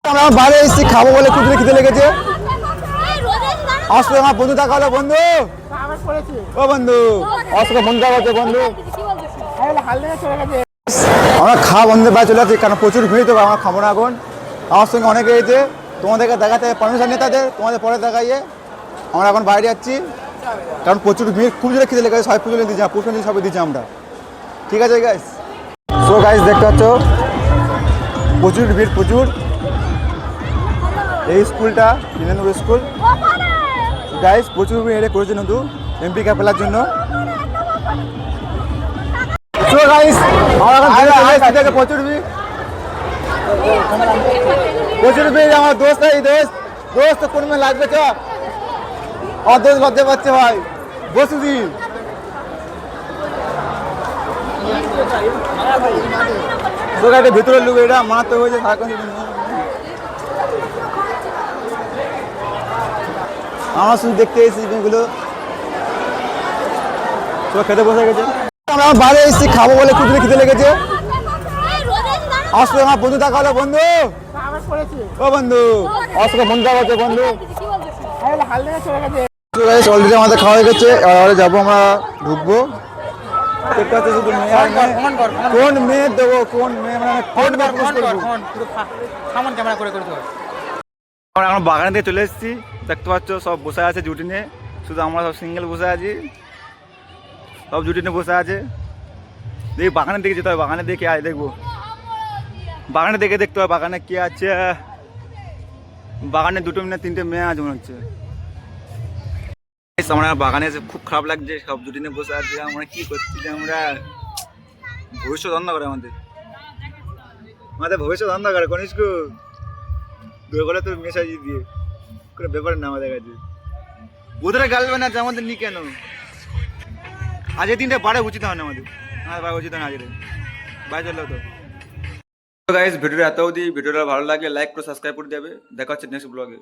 আমরা বাইরে এসেছি খাবো বলে খুব খিদে লেগেছে। আসলে আমার বন্ধু দেখা হলো। বন্ধু ও বন্ধু আসলে বন্ধু দেখা হচ্ছে বন্ধু। আমরা খাওয়া বন্ধ বাইরে চলে যাচ্ছি কারণ প্রচুর ভিড়, তো আমরা খাবো না এখন। আমার সঙ্গে অনেকে এসেছে, তোমাদেরকে দেখাতে পারমিশন নিয়ে তাদের, তোমাদের পরে দেখাইয়ে আমরা এখন বাইরে যাচ্ছি কারণ প্রচুর ভিড়, খুব জোরে খিদে লেগেছে। সবাই পুজো দিচ্ছি, পুজো দিয়ে সবাই দিচ্ছি আমরা। ঠিক আছে গাইস, সো গাইস দেখতে পাচ্ছ প্রচুর ভিড় প্রচুর। এই স্কুলটা বিনানুর স্কুল গাইস, প্রচুর ভিড় এটা করেছে নতুন এমপি কে ফেলার জন্য। সো গাইস আমরা প্রচুর ভিড় প্রচুর ভিড়। আমার দোস্ত এই দোস্ত কোন মেয়ে লাগবে চ, আমার দোস্ত বাদতে পারছে ভাই বসুদি। ভিতরের লোক এটা মারাতে হয়েছে সারাক্ষণ। আমার শুধু দেখতে এসেছি মেয়েগুলো সব খেতে বসে গেছে। আমরা বাইরে এসেছি খাবো বলে খুব খিদে লেগেছে। আসলে আমার বন্ধু দেখা হলো। বন্ধু ও বন্ধু আসলে বন্ধু দেখা হচ্ছে বন্ধু। অলরেডি আমাদের খাওয়া হয়ে গেছে, এবারে যাবো আমরা ঢুকবো। দেখতে পাচ্ছি শুধু মেয়ে আর মেয়ে। কোন মেয়ে দেবো কোন মেয়ে মানে কোন আমরা বাগানে দিয়ে চলে এসেছি, দেখতে পাচ্ছ সব বসে আছে জুটি নিয়ে, শুধু আমরা সব সিঙ্গেল বসে আছি, সব জুটি নিয়ে বসে আছে। দেখি বাগানের দিকে যেতে হবে, বাগানে দেখে আয় দেখবো, বাগানে দেখে দেখতে হবে বাগানে কে আছে। বাগানে দুটো না তিনটে মেয়ে আছে মনে হচ্ছে। আমরা বাগানে এসে খুব খারাপ লাগছে, সব জুটি নিয়ে বসে আছে। আমরা কি করছি যে আমরা ভবিষ্যৎ অন্ধকার, আমাদের ভবিষ্যৎ অন্ধকার। কনিষ্কু করে তোর মেয়ে সাজিয়ে দিয়ে কোনো ব্যাপার না আমাদের কাছে। ওদের গার্লফ্রেন্ড আছে, আমাদের নি কেন? আজ এই দিনটা বাড়া উচিত হয় না আমাদের, বাড়া উচিত হয় না আজকে। বাই চললো তো গাইস, ভিডিওটা এত অবধি। ভিডিওটা ভালো লাগলে লাইক করে সাবস্ক্রাইব করে দেবে। দেখা হচ্ছে নেক্সট ব্লগে।